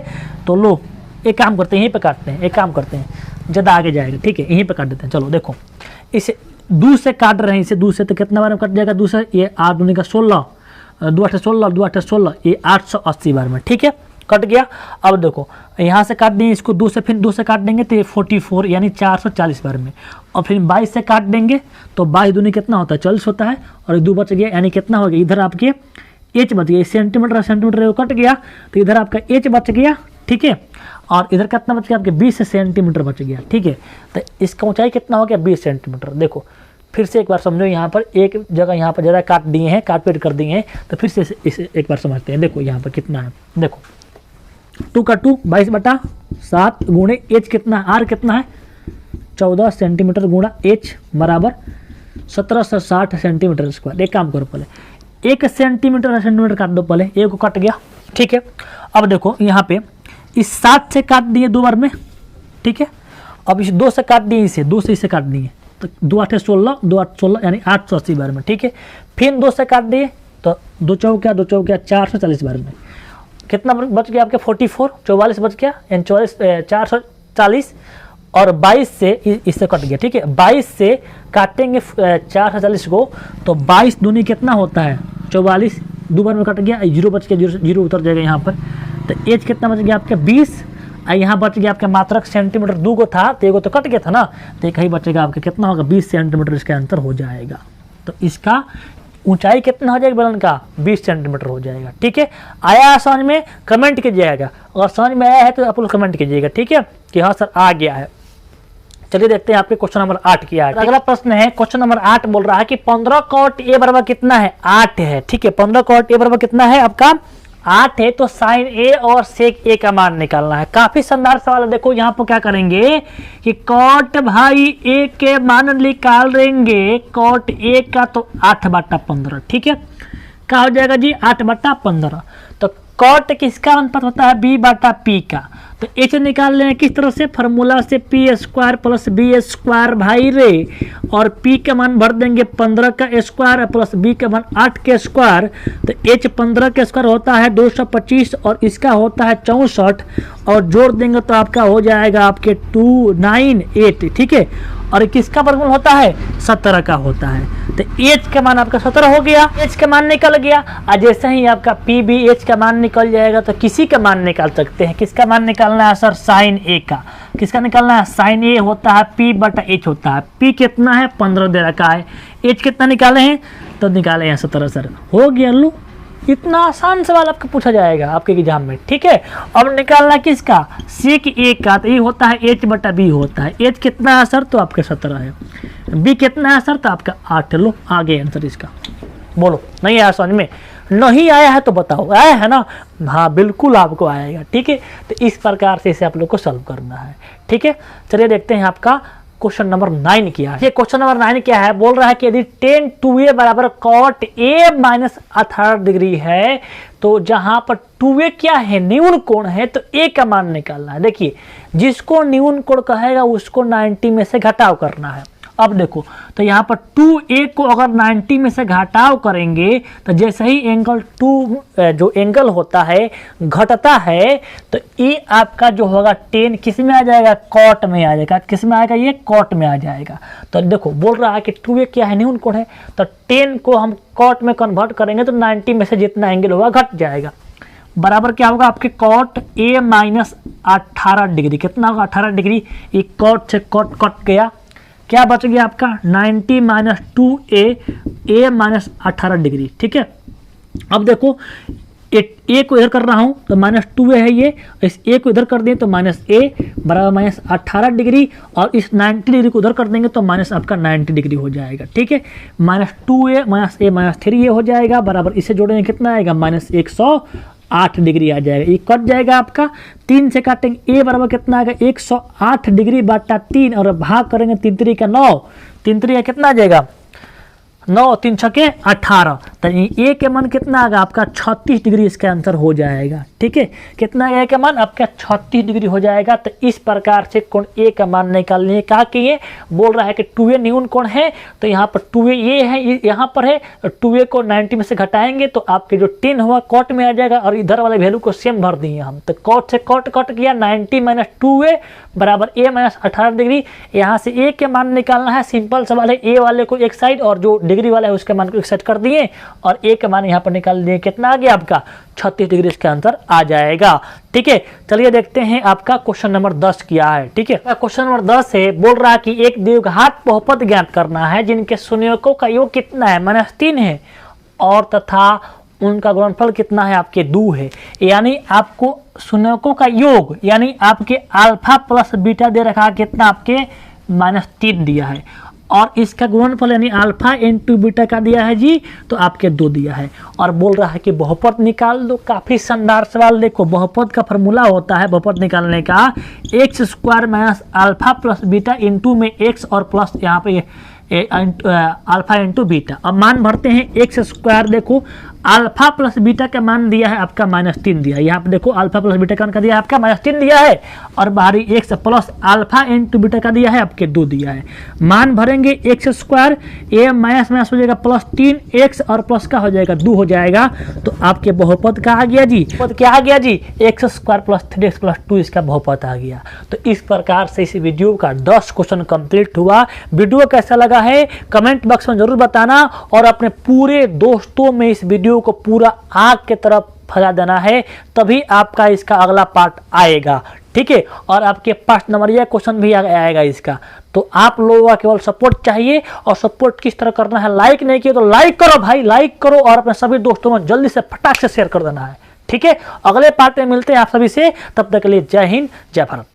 तो लो एक काम करते हैं, यहीं पे काटते हैं, एक काम करते हैं, ज़्यादा आगे जाएगा, ठीक है, यहीं पे काट देते हैं। चलो देखो इसे दूर से काट रहे हैं, इसे दूर से, तो कितना बार में कट जाएगा दूसरा, ये 8 दूनी का 16, 2 8 16, 2 8 16, ये 880 बार में, ठीक है। कट गया। अब देखो यहाँ से काट देंगे इसको 2 से, फिर 2 से काट देंगे तो ये 44 यानी 440 बार में, और फिर 22 से काट देंगे तो 22 दूनी कितना होता है 40 होता है, और 2 बच गया यानी कितना हो गया, इधर आपके एच बच गया, सेंटीमीटर सेंटीमीटर कट गया तो इधर आपका एच बच गया, ठीक है। और इधर कितना बच गया आपके 20 सेंटीमीटर बच गया, ठीक है। तो इसका ऊंचाई कितना हो गया 20 सेंटीमीटर। देखो फिर से एक बार समझो, यहाँ पर एक जगह यहाँ पर ज़्यादा काट दिए हैं, काट पीट कर दिए हैं, तो फिर से इसे एक बार समझते हैं। देखो यहाँ पर कितना है, देखो 2 का 2 22/7 गुणे एच कितना है, आर कितना है 14 सेंटीमीटर गुणा एच बराबर 1760 सेंटीमीटर स्क्वायर। एक काम करो पहले 1 सेंटीमीटर काट दो, पहले एक को कट गया, ठीक है। अब देखो यहाँ पे इस 7 से काट दिए 2 बार में, ठीक है। अब इस 2 से काट दिए, इसे 2 से इसे काट दिए तो 2 8 16, 2 8 16 यानी 880 बार में, ठीक है। फिर 2 से काट दिए तो 2 चौका 440 बार में, कितना बच गया आपके 44, 44 बच गया यानी 440, और 22 से इससे कट गया, ठीक है। 22 से काटेंगे 440 को तो 22 दूनी कितना होता है 44, 2 बार में कट गया, 0 बच गया, 0 उतर जाएगा यहाँ पर। तो एच कितना बच गया आपका 20, यहाँ बच गया आपका मात्र सेंटीमीटर, 2 को था तो 1 तो कट गया था ना, तो एक ही बचेगा आपका कितना होगा 20 सेंटीमीटर इसका अंतर हो जाएगा। तो इसका ऊंचाई कितना हो जाएगा बेलन का 20 सेंटीमीटर हो जाएगा, ठीक है। आया समझ में, कमेंट कीजिएगा, अगर समझ में आया है तो आप लोग कमेंट कीजिएगा, ठीक है कि हाँ सर आ गया है। चलिए देखते हैं आपके क्वेश्चन नंबर 8 क्या है। अगला प्रश्न है क्वेश्चन नंबर 8, बोल रहा है कि 15 cot a बराबर कितना है 8 है, ठीक है। 15 cot a बराबर कितना है आपका 8 है, तो साइन ए और सेक ए का मान निकालना है। काफी शानदार सवाल है। देखो यहाँ पर क्या करेंगे कि कॉट भाई ए के मान निकाल लेंगे, कॉट ए का तो 8/15, ठीक है। क्या हो जाएगा जी 8/15। तो कॉट किसका अनुपात होता है b/p का, तो एच निकाल लें किस तरह से, फार्मूला से p² प्लस b² भाई रे, और p का मान भर देंगे 15 का स्क्वायर प्लस b का मान 8 के स्क्वायर, तो h 15 के स्क्वायर होता है 225 और इसका होता है 64, और जोड़ देंगे तो आपका हो जाएगा आपके 298, ठीक है। और किसका वर्गमूल होता है 17 का होता है, तो h का मान आपका 17 हो गया, h का मान निकल गया। और जैसे ही आपका p भी h का मान निकल जाएगा तो किसी का मान निकाल सकते हैं। किसका मान निकालना है सर साइन a का, किसका निकालना है साइन a होता है p/h होता है, p कितना है 15 दे रखा है, h कितना निकाले हैं तो निकाले हैं 17 सर, हो गया। लो इतना आसान सवाल आपका पूछा जाएगा आपके एग्जाम में, ठीक है। अब निकालना किसका सेक ए का, तो ये होता है h/b होता है, h कितना है सर तो आपके 17 है, b कितना है सर तो आपका 8 है। लो आ गया आंसर इसका। बोलो नहीं आया समझ में, नहीं आया है तो बताओ, आया है ना, हाँ बिल्कुल आपको आएगा, ठीक है। तो इस प्रकार से इसे आप लोग को सॉल्व करना है, ठीक है। चलिए देखते हैं आपका क्वेश्चन नंबर 9 क्या है। ये क्वेश्चन नंबर 9 क्या है, बोल रहा है कि यदि tan 2a बराबर cot a माइनस 18 डिग्री है, तो जहां पर 2a क्या है न्यून कोण है, तो a का मान निकालना है। देखिए जिसको न्यून कोण कहेगा उसको 90 में से घटाव करना है। अब देखो तो यहाँ पर 2a को अगर 90 में से घटाव करेंगे तो जैसे ही एंगल 2 जो एंगल होता है घटता है, तो ये आपका जो होगा tan किस में आ जाएगा कॉट में आ जाएगा, किस में आएगा ये कॉट में आ जाएगा। तो देखो बोल रहा है कि 2a क्या है न्यून कोण है, तो tan को हम कॉट में कन्वर्ट करेंगे तो 90 में से जितना एंगल होगा घट जाएगा, बराबर क्या होगा आपके कॉट a माइनस 18 डिग्री, कितना होगा 18 डिग्री, ये कॉट से कॉट कट गया, क्या बच गया आपका 90 माइनस 2a माइनस 18 डिग्री, ठीक है। अब देखो ए को इधर कर रहा हूं तो माइनस 2a है ये, इस a को इधर कर दें तो माइनस a बराबर माइनस 18 डिग्री, और इस 90 डिग्री को उधर कर देंगे तो माइनस आपका 90 डिग्री हो जाएगा, ठीक है। Minus 2a minus a minus 3a हो जाएगा, बराबर इसे जोड़ेंगे कितना आएगा माइनस 108 डिग्री आ जाएगा, ये कट जाएगा आपका। 3 से काटेंगे a बराबर कितना आएगा 108 डिग्री बटा 3, और भाग करेंगे 3 3 का 9, 3 3 का कितना आ जाएगा 9, 3 6 18, तो ए के मान कितना आएगा आपका 36 डिग्री इसका आंसर हो जाएगा, ठीक है। कितना ए का मान आपका 36 डिग्री हो जाएगा। तो इस प्रकार से कोण ए का मान निकालने का कि ये बोल रहा है कि 2a न्यून कोण है, तो यहाँ पर 2a ये है, यहाँ पर है, 2a को 90 में से घटाएंगे तो आपके जो 10 हुआ कॉट में आ जाएगा, और इधर वाले वैल्यू को सेम भर दिए हम, तो कॉट से कॉट कट गया, 90 माइनस 2a बराबर a माइनस 18 डिग्री। यहाँ से a के मान निकालना है, सिंपल सवाल है, a वाले को एक साइड और जो डिग्री वाला है उसके मान को सेट कर दिए और ए का मान यहाँ पर निकाल दिए, कितना आ गया आपका 36 डिग्री इसका आंसर आ जाएगा। ठीक है, चलिए देखते हैं आपका क्वेश्चन नंबर 10 क्या है। ठीक है, क्वेश्चन नंबर 10 है, बोल रहा है कि एक द्विघात बहुपद ज्ञात करना है जिनके शून्यकों का योग कितना है, -3 है और तथा उनका गुणनफल कितना है, आपके 2 है। यानी आपको शून्यकों का योग यानी आपके अल्फा प्लस बीटा दे रखा है कितना, आपके -3 दिया है और इसका गुणनफल यानी अल्फा इंटू बीटा का दिया है जी, तो आपके 2 दिया है और बोल रहा है कि बहुपद निकाल दो। काफी शानदार सवाल। देखो बहुपद का फॉर्मूला होता है बहुपद निकालने का x² minus alpha plus beta into में x और प्लस यहाँ पे अल्फा इंटू बीटा। अब मान भरते हैं x², देखो अल्फा प्लस बीटा का मान दिया है आपका -3 दिया है, यहाँ पे देखो अल्फा प्लस बीटा का मान का दिया है आपका -3 दिया है और बाहरी x plus alpha into beta का दिया है आपके 2 दिया है। मान भरेंगे x², ए माइनस माइनस हो जाएगा +3x और प्लस का हो जाएगा 2 हो जाएगा, तो आपके बहुपद का आ गया जी, बहुपद क्या आ गया जी, x² + 3x + 2 इसका बहुपद आ गया। तो इस प्रकार से इस वीडियो का 10 क्वेश्चन कंप्लीट हुआ। वीडियो कैसा लगा है कमेंट बॉक्स में जरूर बताना और अपने पूरे दोस्तों में इस वीडियो को पूरा आग के तरफ फैला देना है, तभी आपका इसका अगला पार्ट आएगा। ठीक है, और आपके पास नंबरिया क्वेश्चन भी आएगा इसका। तो आप लोगों का केवल सपोर्ट चाहिए और सपोर्ट किस तरह करना है, लाइक नहीं किया तो लाइक करो भाई, लाइक करो और अपने सभी दोस्तों में जल्दी से फटाक से शेयर कर देना है। ठीक है, अगले पार्ट में मिलते हैं आप सभी से, तब तक के लिए जय हिंद जय भारत।